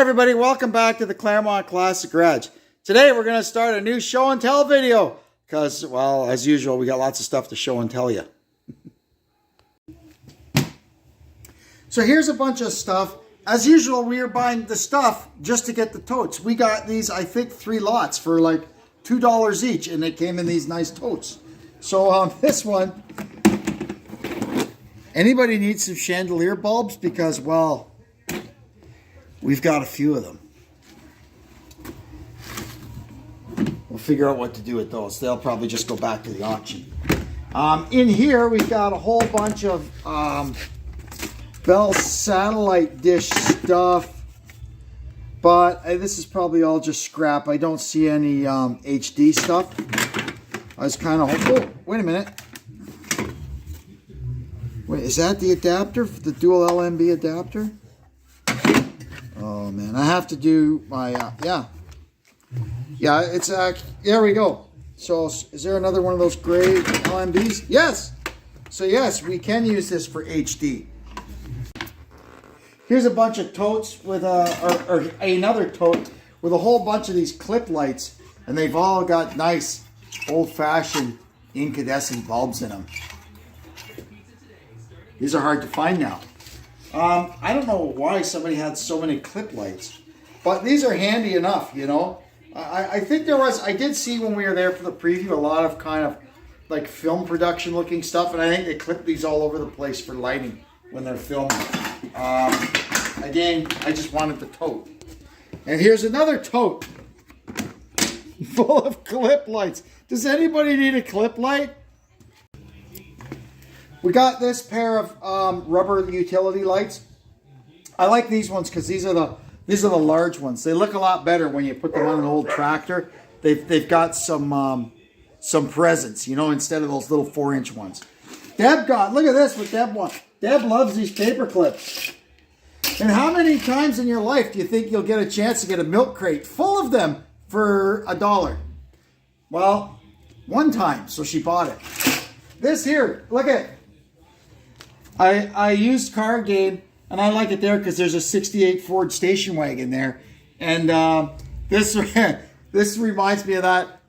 everybody, welcome back to the Claremont Classic Garage. Today we're going to start a new show and tell video because, well, as usual, we got lots of stuff to show and tell you. So here's a bunch of stuff. As usual, we are buying the stuff just to get the totes. We got these, I think, 3 lots for like $2 each, and they came in these nice totes. So this one, anybody needs some chandelier bulbs? Because, well, we've got a few of them. We'll figure out what to do with those. They'll probably just go back to the auction. In here, we've got a whole bunch of Bell satellite dish stuff. But this is probably all just scrap. I don't see any HD stuff. I was kind of hopeful. Oh, wait a minute. Wait, is that the adapter? The dual LNB adapter? Oh man, I have to do my, yeah, it's, there we go. So is there another one of those gray LMBs? Yes. So yes, we can use this for HD. Here's a bunch of totes with, or another tote with a whole bunch of these clip lights, and they've all got nice old-fashioned incandescent bulbs in them. These are hard to find now. I don't know why somebody had so many clip lights, but these are handy enough, you know. I think I did see when we were there for the preview, a lot of kind of like film production looking stuff, and I think they clip these all over the place for lighting when they're filming. Again, I just wanted the tote. And here's another tote full of clip lights. Does anybody need a clip light? We got this pair of rubber utility lights. I like these ones because these are the large ones. They look a lot better when you put them on an old tractor. They've got some presence, you know, instead of those little 4-inch ones. Deb got, look at this what Deb wants. Deb loves these paper clips. And how many times in your life do you think you'll get a chance to get a milk crate full of them for $1? Well, one time, so she bought it. This here, look at it. I used Cargain, and I like it there because there's a 68 Ford station wagon there. And this reminds me of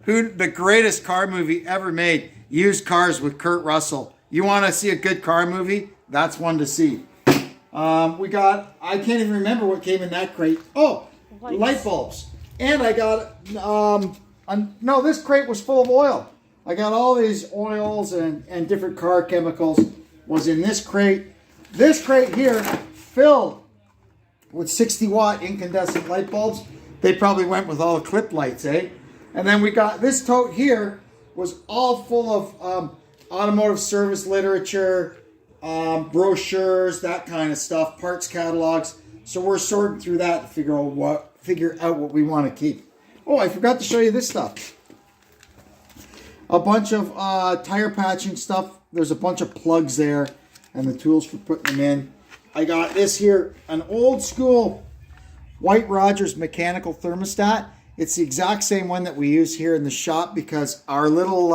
the greatest car movie ever made, Used Cars with Kurt Russell. You want to see a good car movie? That's one to see. We got, I can't even remember what came in that crate. Oh, light bulbs. And I got, no, this crate was full of oil. I got all these oils and different car chemicals was in this crate. This crate here filled with 60-watt incandescent light bulbs. They probably went with all the clip lights, eh? And then we got this tote here was all full of automotive service literature, brochures, that kind of stuff, parts catalogs. So we're sorting through that to figure out what we want to keep. Oh, I forgot to show you this stuff. A bunch of tire patching stuff. There's a bunch of plugs there and the tools for putting them in. I got this here, an old school White Rogers mechanical thermostat. It's the exact same one that we use here in the shop because our little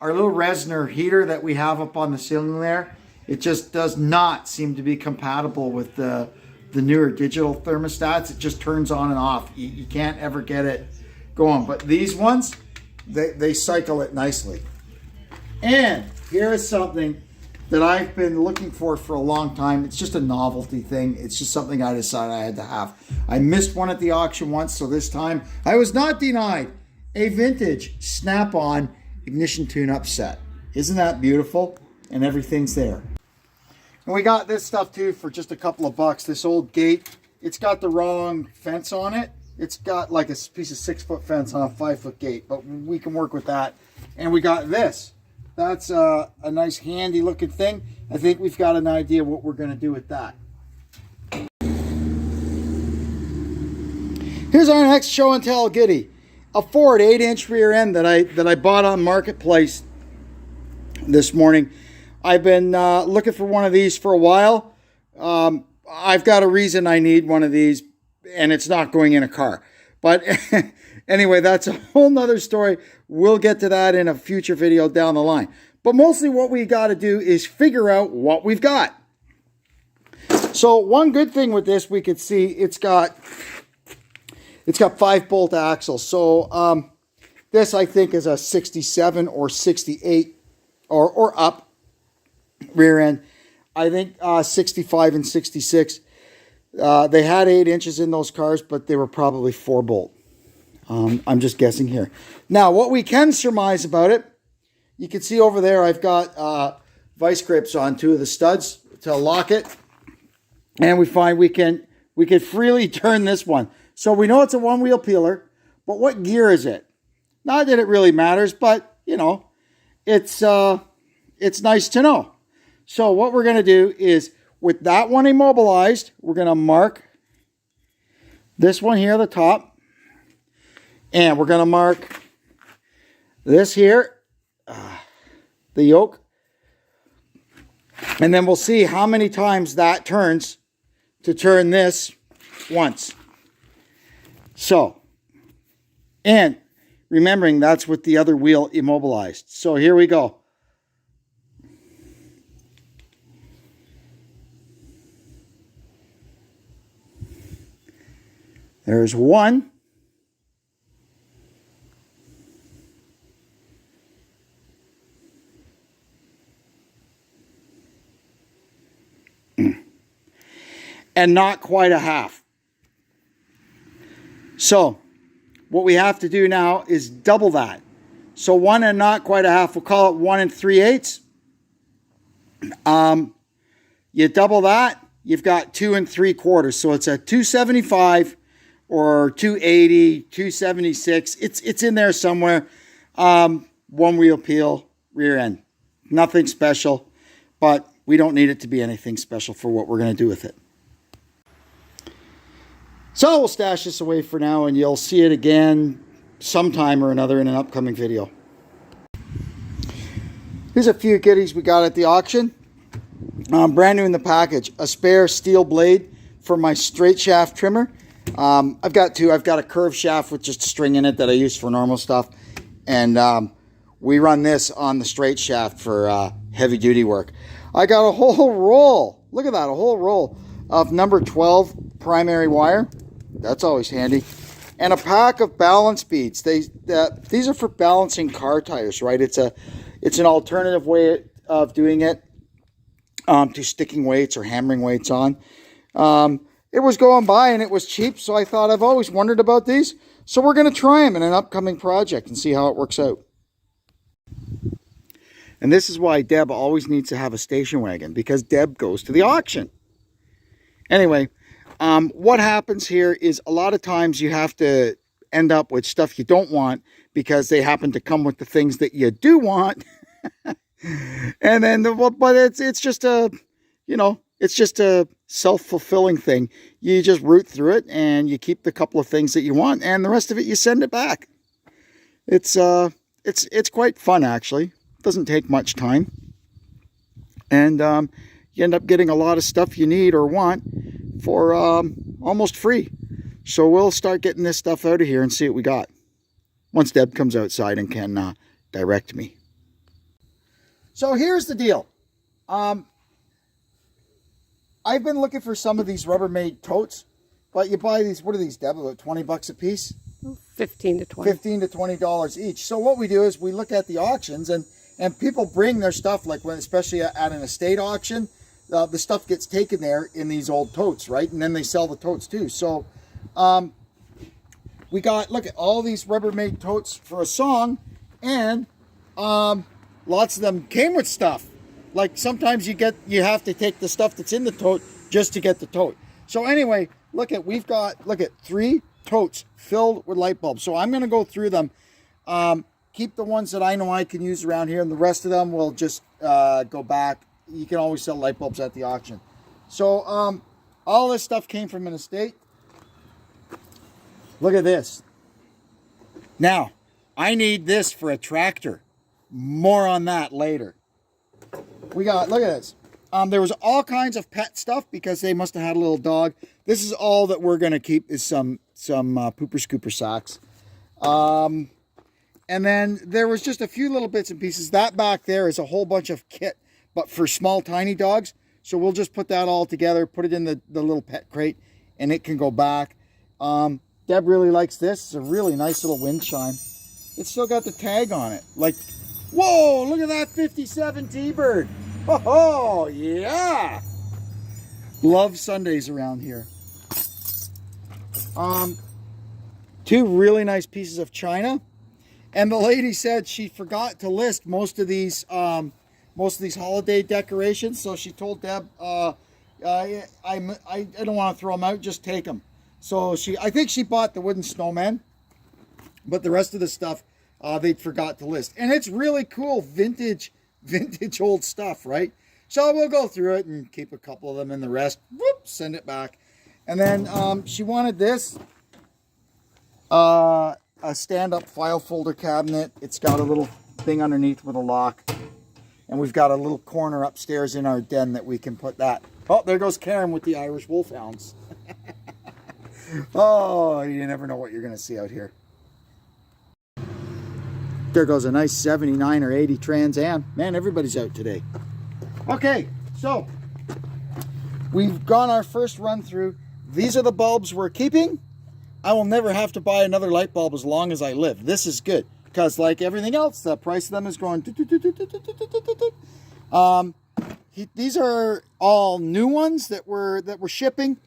Resner heater that we have up on the ceiling there, it just does not seem to be compatible with the newer digital thermostats. It just turns on and off. You can't ever get it going. But these ones, they cycle it nicely. And here is something that I've been looking for a long time. It's just a novelty thing. It's just something I decided I had to have. I missed one at the auction once, so this time I was not denied a vintage Snap-on ignition tune-up set. Isn't that beautiful? And everything's there. And we got this stuff too for just a couple of bucks. This old gate, it's got the wrong fence on it. It's got like a piece of 6-foot fence on a 5-foot gate, but we can work with that. And we got this. That's a nice handy looking thing. I think we've got an idea what we're going to do with that. Here's our next show and tell goodie. A Ford 8-inch rear end that I bought on Marketplace this morning. I've been looking for one of these for a while. I've got a reason I need one of these, and it's not going in a car. But anyway, that's a whole nother story. We'll get to that in a future video down the line. But mostly what we got to do is figure out what we've got. So one good thing with this, we could see it's got 5-bolt axles. So this I think is a 67 or 68 or up rear end. I think 65 and 66. They had 8 inches in those cars, but they were probably 4-bolt. I'm just guessing here. Now, what we can surmise about it, you can see over there I've got vice grips on 2 of the studs to lock it. And we find we can freely turn this one. So we know it's a one-wheel peeler, but what gear is it? Not that it really matters, but, you know, it's nice to know. So what we're going to do is, with that one immobilized, we're going to mark this one here at the top. And we're going to mark this here, the yoke. And then we'll see how many times that turns to turn this once. So, and remembering that's with the other wheel immobilized. So here we go. There's 1. And not quite a half. So what we have to do now is double that. So 1 and not quite a half, we'll call it 1 3/8. You double that, you've got 2 3/4. So it's a 275 or 280, 276. It's in there somewhere. One wheel peel, rear end. Nothing special, but we don't need it to be anything special for what we're going to do with it. So we'll stash this away for now, and you'll see it again sometime or another in an upcoming video. Here's a few goodies we got at the auction. Brand new in the package. A spare steel blade for my straight shaft trimmer. I've got 2. I've got a curved shaft with just a string in it that I use for normal stuff. And we run this on the straight shaft for heavy duty work. I got a whole roll. Look at that, a whole roll of number 12 primary wire. That's always handy. And a pack of balance beads. These are for balancing car tires, right? It's an alternative way of doing it to sticking weights or hammering weights on. It was going by and it was cheap, so I thought I've always wondered about these. So we're going to try them in an upcoming project and see how it works out. And this is why Deb always needs to have a station wagon, because Deb goes to the auction. Anyway, what happens here is a lot of times you have to end up with stuff you don't want because they happen to come with the things that you do want. And then, but it's just a, you know, it's just a self-fulfilling thing. You just root through it and you keep the couple of things that you want, and the rest of it you send it back. It's quite fun, actually. It doesn't take much time, and you end up getting a lot of stuff you need or want for almost free. So we'll start getting this stuff out of here and see what we got once Deb comes outside and can direct me. So here's the deal. I've been looking for some of these Rubbermaid totes, but you buy these, what are these, Deb, about 20 bucks a piece? 15 to 20. $15 to $20 each. So what we do is we look at the auctions, and people bring their stuff, like when, especially at an estate auction, the stuff gets taken there in these old totes, right? And then they sell the totes too. So we got, look at all these Rubbermaid totes for a song, and lots of them came with stuff. Like sometimes you have to take the stuff that's in the tote just to get the tote. So anyway, look at 3 totes filled with light bulbs. So I'm going to go through them, keep the ones that I know I can use around here, and the rest of them will just go back. You can always sell light bulbs at the auction. So all this stuff came from an estate. Look at this. Now, I need this for a tractor. More on that later. We got, look at this. There was all kinds of pet stuff because they must have had a little dog. This is all that we're going to keep, is some pooper scooper sacks. And then there was just a few little bits and pieces. That back there is a whole bunch of kit, but for small, tiny dogs. So we'll just put that all together, put it in the little pet crate, and it can go back. Deb really likes this. It's a really nice little wind chime. It's still got the tag on it. Like, whoa, look at that 57 T-Bird. Oh, yeah. Love Sundays around here. Two really nice pieces of china. And the lady said she forgot to list most of these holiday decorations. So she told Deb, I don't want to throw them out, just take them. So I think she bought the wooden snowman, but the rest of the stuff they forgot to list. And it's really cool, vintage old stuff, right? So we'll go through it and keep a couple of them, and the rest, whoop, send it back. And then she wanted this, a stand-up file folder cabinet. It's got a little thing underneath with a lock. And we've got a little corner upstairs in our den that we can put that. Oh, there goes Karen with the Irish Wolfhounds. Oh, you never know what you're going to see out here. There goes a nice 79 or 80 Trans Am. Man, everybody's out today. Okay, so we've gone our first run through. These are the bulbs we're keeping. I will never have to buy another light bulb as long as I live. This is good because, like everything else, the price of them is going. These are all new ones that we're shipping,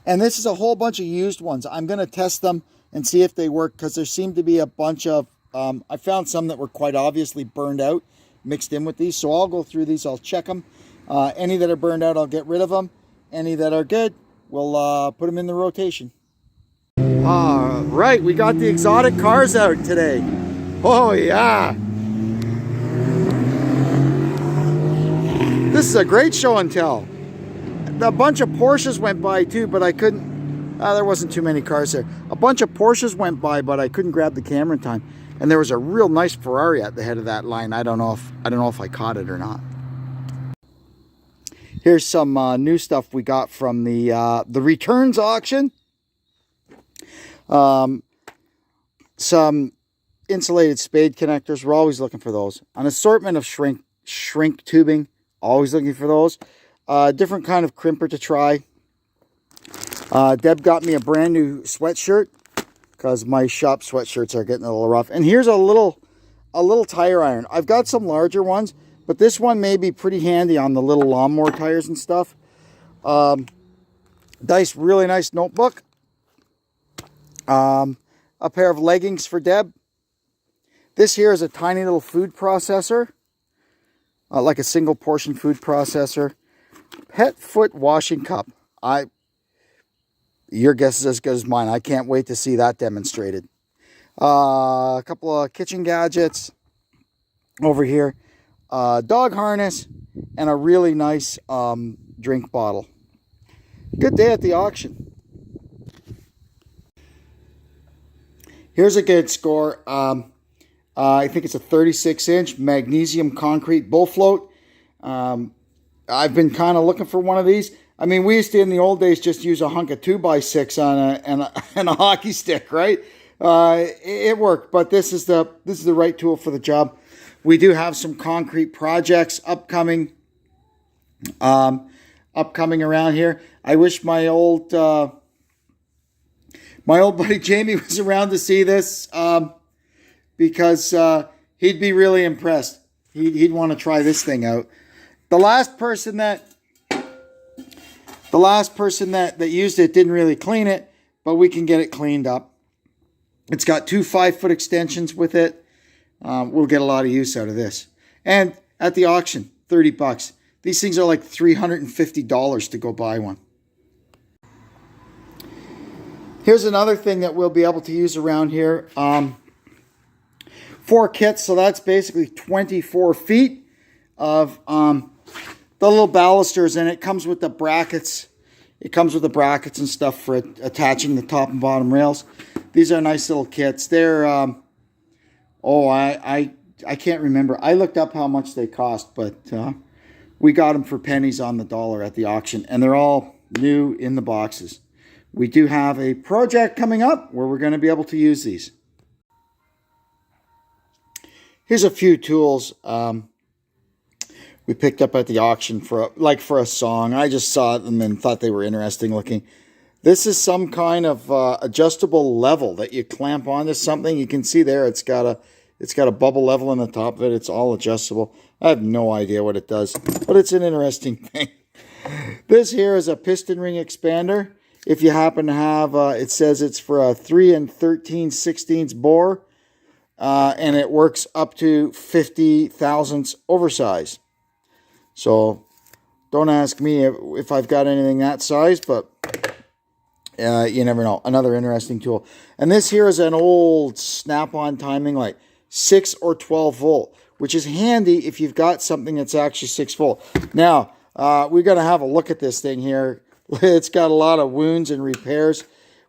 and this is a whole bunch of used ones. I'm going to test them and see if they work because there seem to be a bunch of. I found some that were quite obviously burned out, mixed in with these. So I'll go through these. I'll check them. Any that are burned out, I'll get rid of them. Any that are good, we'll put them in the rotation. All right, we got the exotic cars out today. Oh yeah. This is a great show and tell. A bunch of Porsches went by too, but I couldn't, there wasn't too many cars there. A bunch of Porsches went by, but I couldn't grab the camera in time. And there was a real nice Ferrari at the head of that line. I don't know if I caught it or not. Here's some new stuff we got from the returns auction. Some insulated spade connectors. We're always looking for those. An assortment of shrink tubing. Always looking for those. Different kind of crimper to try. Deb got me a brand new sweatshirt because my shop sweatshirts are getting a little rough. And here's a little tire iron. I've got some larger ones, but this one may be pretty handy on the little lawnmower tires and stuff. Nice, really nice notebook. A pair of leggings for Deb. This here is a tiny little food processor. Like a single portion food processor. Pet foot washing cup. Your guess is as good as mine. I can't wait to see that demonstrated. A couple of kitchen gadgets over here. Dog harness and a really nice drink bottle. Good day at the auction. Here's a good score. I think it's a 36-inch magnesium concrete bull float. I've been kind of looking for one of these. I mean, we used to, in the old days, just use a hunk of 2x6 and a hockey stick, right? It worked, but this is the right tool for the job. We do have some concrete projects upcoming around here. I wish my old buddy Jamie was around to see this, because he'd be really impressed. He'd want to try this thing out. The last person that used it didn't really clean it, but we can get it cleaned up. It's got two 5-foot extensions with it. We'll get a lot of use out of this. And at the auction, $30. These things are like $350 to go buy one. Here's another thing that we'll be able to use around here. 4 kits, so that's basically 24 feet of the little balusters, and it comes with the brackets. It comes with the brackets and stuff for attaching the top and bottom rails. These are nice little kits. They're I can't remember. I looked up how much they cost, but we got them for pennies on the dollar at the auction, and they're all new in the boxes. We do have a project coming up where we're going to be able to use these. Here's a few tools. we picked up at the auction for a song. I just saw them and thought they were interesting looking. This is some kind of adjustable level that you clamp onto something. You can see there it's got a bubble level on the top of it. It's all adjustable. I have no idea what it does, but it's an interesting thing. This here is a piston ring expander. If you happen to have, it says it's for a 3 13/16 bore, and it works up to 50 thousandths oversize. So don't ask me if I've got anything that size, but you never know. Another interesting tool. And this here is an old snap-on timing light, 6 or 12 volt, which is handy if you've got something that's actually 6 volt. Now, we're going to have a look at this thing here. It's got a lot of wounds and repairs.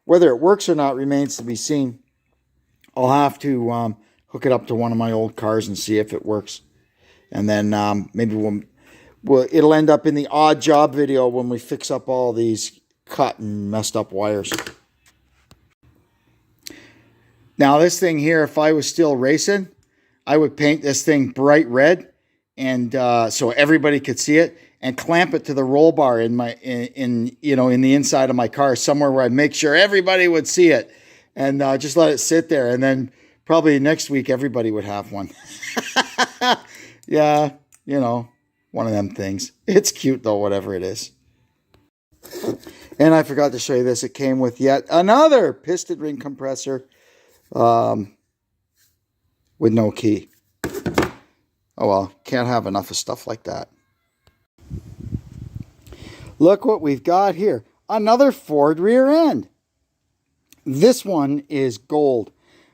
Whether it works or not remains to be seen. I'll have to hook it up to one of my old cars and see if it works. And then maybe it'll end up in the odd job video when we fix up all these cut and messed up wires. Now this thing here, if I was still racing, I would paint this thing bright red, and so everybody could see it, and clamp it to the roll bar in the inside of my car, somewhere where I make sure everybody would see it, and just let it sit there, and then probably next week everybody would have one. Yeah, one of them things. It's cute though, whatever it is. And I forgot to show you this. It came with yet another piston ring compressor with no key. Oh well, can't have enough of stuff like that. Look what we've got here. Another Ford rear end. This one is gold.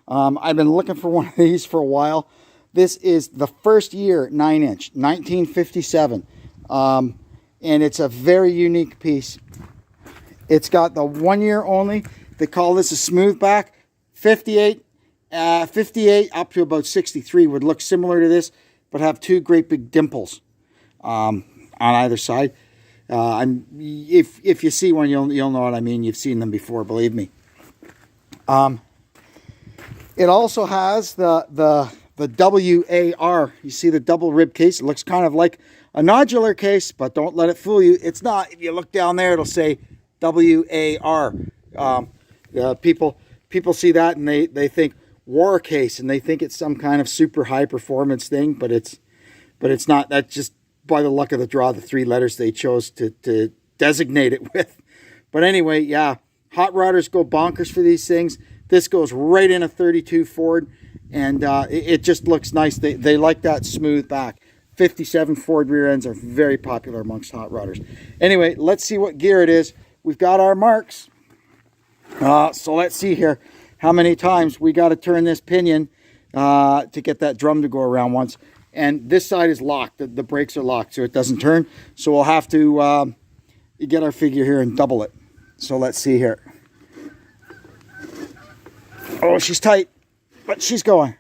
I've been looking for one of these for a while. This is the first year 9-inch, 1957. And it's a very unique piece. It's got the 1 year only. They call this a smooth back. 58 up to about 63 would look similar to this, but have two great big dimples on either side. If you see one, you'll know what I mean. You've seen them before, believe me. It also has the WAR. You see the double rib case. It looks kind of like a nodular case, but don't let it fool you. It's not. If you look down there, it'll say WAR. People see that and they think war case, and they think it's some kind of super high performance thing, but it's not. That's just by the luck of the draw, the three letters they chose to designate it with. But anyway, yeah, hot rodders go bonkers for these things. This goes right in a 32 Ford, and it just looks nice. They like that smooth back. 57 Ford rear ends are very popular amongst hot rodders. Anyway, let's see what gear it is. We've got our marks. So let's see here how many times we got to turn this pinion to get that drum to go around once. And this side is locked. The brakes are locked, so it doesn't turn. So we'll have to get our figure here and double it. So let's see here. Oh, she's tight, but she's going.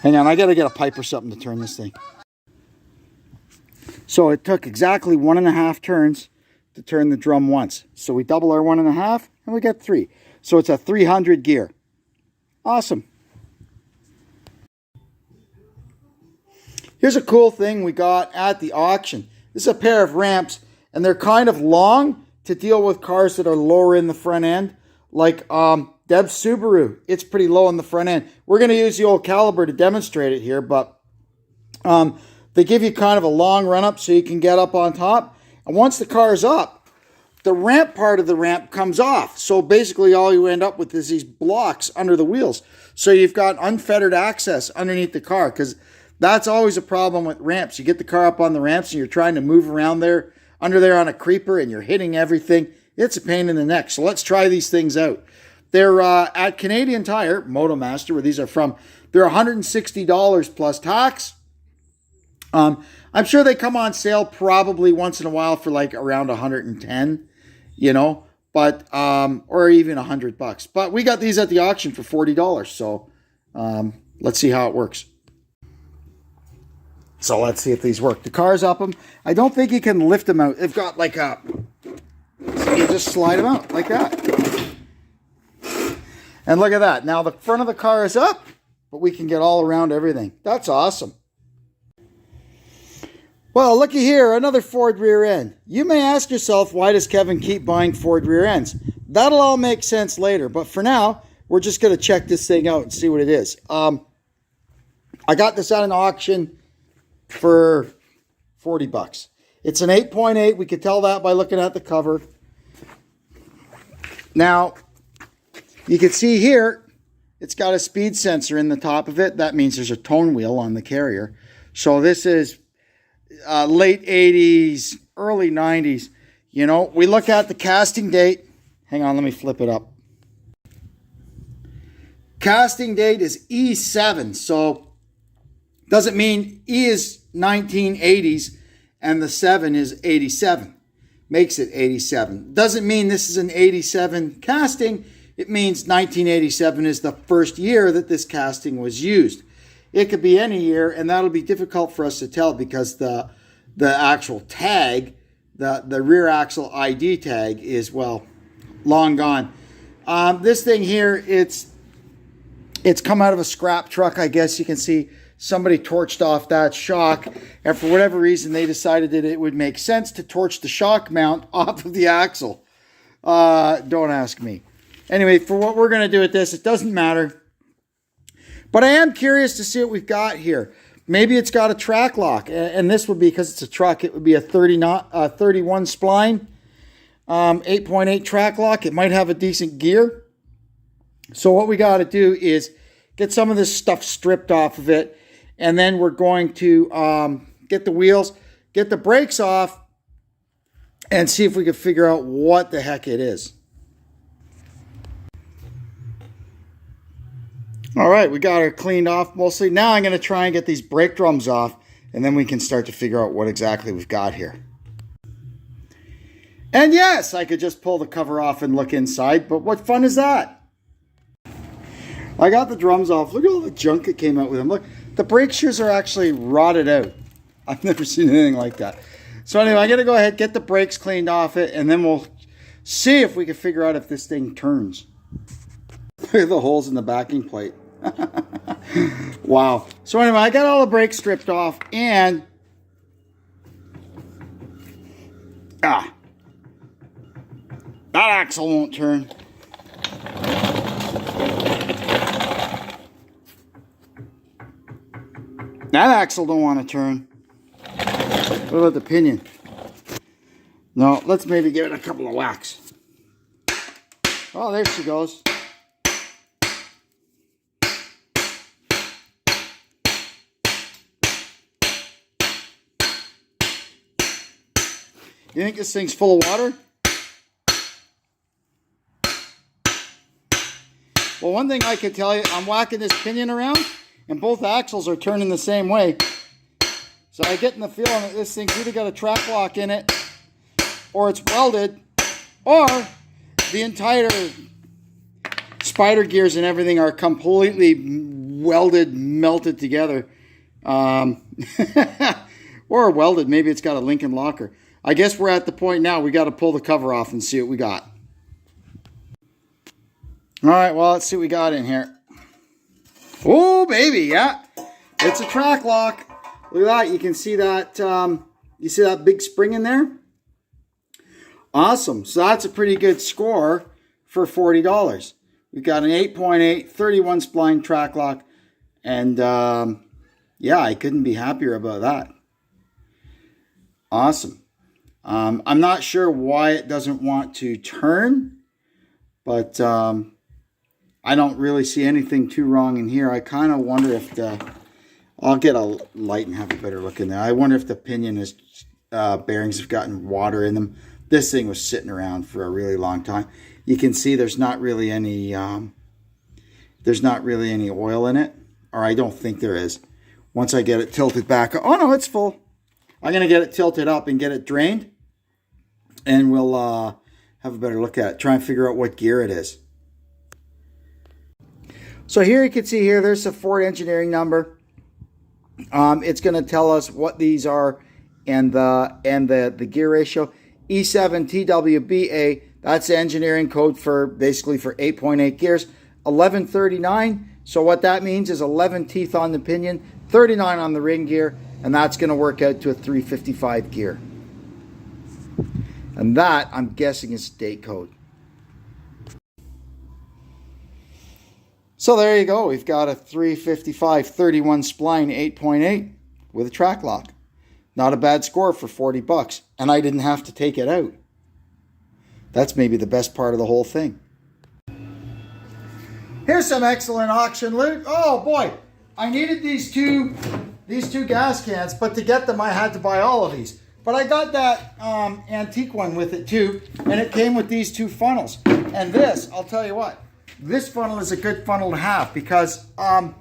Hang on, I got to get a pipe or something to turn this thing. So it took exactly 1.5 turns to turn the drum once. So we double our 1.5 and we got 3. So it's a 300 gear. Awesome. Here's a cool thing we got at the auction. This is a pair of ramps, and they're kind of long to deal with cars that are lower in the front end. Like Deb's Subaru, it's pretty low in the front end. We're going to use the old caliber to demonstrate it here, but they give you kind of a long run up so you can get up on top. And once the car's up, the ramp part of the ramp comes off. So basically all you end up with is these blocks under the wheels. So you've got unfettered access underneath the car, because that's always a problem with ramps. You get the car up on the ramps and you're trying to move around there, under there on a creeper, and you're hitting everything. It's a pain in the neck. So let's try these things out. They're at Canadian Tire, Motomaster, where these are from. They're $160 plus tax. I'm sure they come on sale probably once in a while for like around 110, but or even $100. But we got these at the auction for $40. So let's see how it works. So let's see if these work. The car's up them. I don't think you can lift them out. They've got like a, so you just slide them out like that. And look at that. Now the front of the car is up, but we can get all around everything. That's awesome. Well, looky here, another Ford rear end. You may ask yourself, why does Kevin keep buying Ford rear ends? That'll all make sense later, but for now, we're just going to check this thing out and see what it is. I got this at an auction for 40 bucks. It's an 8.8. We could tell that by looking at the cover. Now, you can see here, it's got a speed sensor in the top of it. That means there's a tone wheel on the carrier. So this is late 80s, early 90s. You know, we look at the casting date. Hang on, let me flip it up. Casting date is E7. So doesn't mean E is 1980s and the 7 is 87. Makes it 87. Doesn't mean this is an 87 casting. It means 1987 is the first year that this casting was used. It could be any year, and that'll be difficult for us to tell because the actual tag, the rear axle ID tag is, well, long gone. This thing here, it's come out of a scrap truck, I guess you can see. Somebody torched off that shock, and for whatever reason, they decided that it would make sense to torch the shock mount off of the axle. Don't ask me. Anyway, for what we're going to do with this, it doesn't matter. But I am curious to see what we've got here. Maybe it's got a track lock, and this would be, because it's a truck, it would be a 31 spline, 8.8 track lock. It might have a decent gear. So what we got to do is get some of this stuff stripped off of it, and then we're going to get the wheels, get the brakes off, and see if we can figure out what the heck it is. All right, we got her cleaned off mostly. Now I'm going to try and get these brake drums off, and then we can start to figure out what exactly we've got here. And yes, I could just pull the cover off and look inside, but what fun is that? I got the drums off. Look at all the junk that came out with them. Look, the brake shoes are actually rotted out. I've never seen anything like that. So anyway, I'm going to go ahead, get the brakes cleaned off it, and then we'll see if we can figure out if this thing turns. Look at the holes in the backing plate. Wow. So anyway, I got all the brakes stripped off, and that axle won't turn. That axle don't want to turn. What about the pinion? No, let's maybe give it a couple of whacks. Oh, there she goes. You think this thing's full of water? Well, one thing I can tell you, I'm whacking this pinion around, and both axles are turning the same way. So I get in the feeling that this thing's either got a track lock in it, or it's welded, or the entire spider gears and everything are completely welded, melted together. Or welded. Maybe it's got a Lincoln locker. I guess we're at the point now we got to pull the cover off and see what we got. All right, well, let's see what we got in here. Oh, baby, yeah. It's a track lock. Look at that. You can see that, you see that big spring in there? Awesome. So that's a pretty good score for $40. We've got an 8.8, 31 spline track lock. And, yeah, I couldn't be happier about that. Awesome. I'm not sure why it doesn't want to turn, but I don't really see anything too wrong in here. I kind of wonder if I'll get a light and have a better look in there. I wonder if the pinion is bearings have gotten water in them. This thing was sitting around for a really long time. You can see there's not really any oil in it, or I don't think there is. Once I get it tilted back, oh no, it's full. I'm going to get it tilted up and get it drained, and we'll have a better look at it. Try and figure out what gear it is. So here you can see here, there's a Ford engineering number. It's going to tell us what these are and the gear ratio. E7 TWBA, that's the engineering code for basically for 8.8 gears. 1139. So what that means is 11 teeth on the pinion, 39 on the ring gear, and that's going to work out to a 355 gear. And that, I'm guessing, is state code. So there you go. We've got a 355 31 spline 8.8 with a track lock. Not a bad score for 40 bucks. And I didn't have to take it out. That's maybe the best part of the whole thing. Here's some excellent auction loot. Oh boy, I needed these two gas cans, but to get them I had to buy all of these. But I got that antique one with it too, and it came with these two funnels. And this, I'll tell you what, this funnel is a good funnel to have because one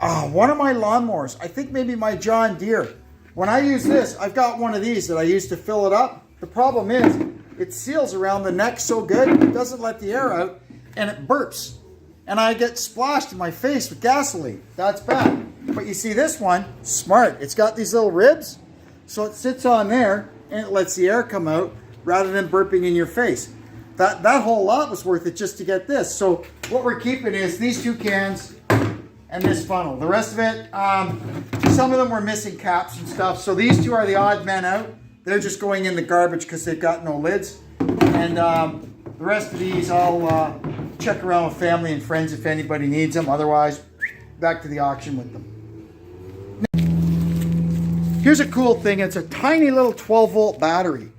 of my lawnmowers, I think maybe my John Deere, when I use this, I've got one of these that I use to fill it up. The problem is it seals around the neck so good, it doesn't let the air out, and it burps. And I get splashed in my face with gasoline. That's bad. But you see this one, smart. It's got these little ribs, so it sits on there and it lets the air come out rather than burping in your face. That whole lot was worth it just to get this. So what we're keeping is these two cans and this funnel. The rest of it, some of them were missing caps and stuff. So these two are the odd men out. They're just going in the garbage because they've got no lids. And the rest of these I'll check around with family and friends if anybody needs them. Otherwise, back to the auction with them. Here's a cool thing. It's a tiny little 12-volt battery.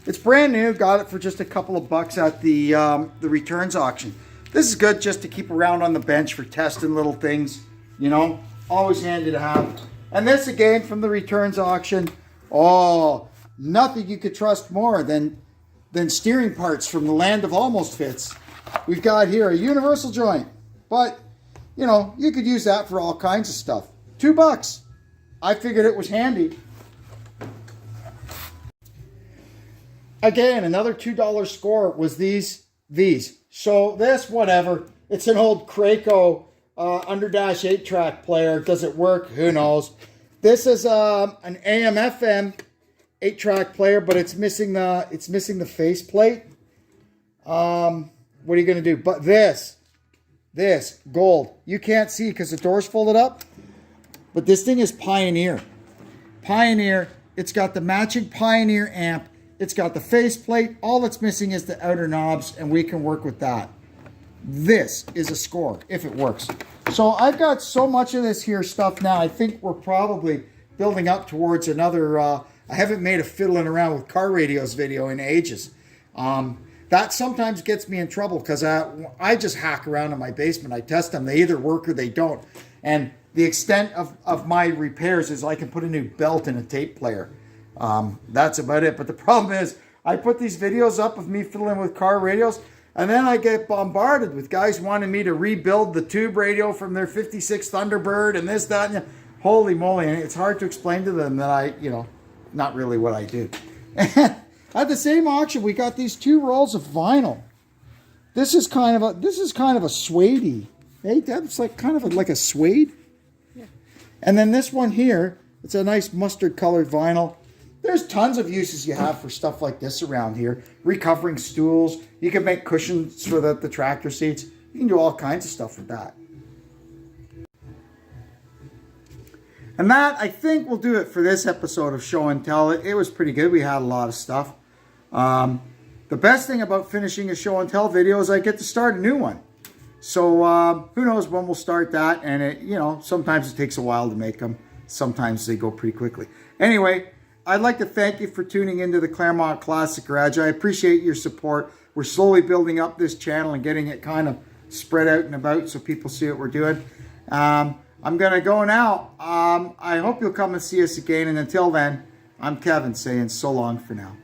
It's brand new. Got it for just a couple of bucks at the returns auction. This is good just to keep around on the bench for testing little things. You know, always handy to have. And this again from the returns auction. Oh, nothing you could trust more than steering parts from the land of almost fits. We've got here a universal joint, but you know, you could use that for all kinds of stuff. $2. I figured it was handy. Again, another $2 score was these. So this, whatever, it's an old Kraco Underdash 8-track player. Does it work? Who knows? This is an AM/FM 8-track player, but it's missing the faceplate. What are you going to do? But this gold, you can't see because the door's folded up. But this thing is Pioneer. It's got the matching Pioneer amp. It's got the faceplate. All that's missing is the outer knobs, and we can work with that. This is a score if it works. So I've got so much of this here stuff now. I think we're probably building up towards another. I haven't made a fiddling around with car radios video in ages. That sometimes gets me in trouble because I just hack around in my basement. I test them. They either work or they don't. And the extent of my repairs is I can put a new belt in a tape player. That's about it. But the problem is I put these videos up of me fiddling with car radios, and then I get bombarded with guys wanting me to rebuild the tube radio from their 56 Thunderbird and this, that, and holy moly. And it's hard to explain to them that not really what I do. At the same auction, we got these 2 rolls of vinyl. This is kind of a suede-y. Hey, that's like kind of like a suede. Yeah. And then this one here, it's a nice mustard colored vinyl. There's tons of uses you have for stuff like this around here. Recovering stools. You can make cushions for the tractor seats. You can do all kinds of stuff with that. And that, I think, will do it for this episode of Show and Tell. It was pretty good. We had a lot of stuff. The best thing about finishing a Show and Tell video is I get to start a new one. So who knows when we'll start that. And, sometimes it takes a while to make them. Sometimes they go pretty quickly. Anyway, I'd like to thank you for tuning into the Claremont Classic Garage. I appreciate your support. We're slowly building up this channel and getting it kind of spread out and about so people see what we're doing. I'm going to go now. I hope you'll come and see us again. And until then, I'm Kevin saying so long for now.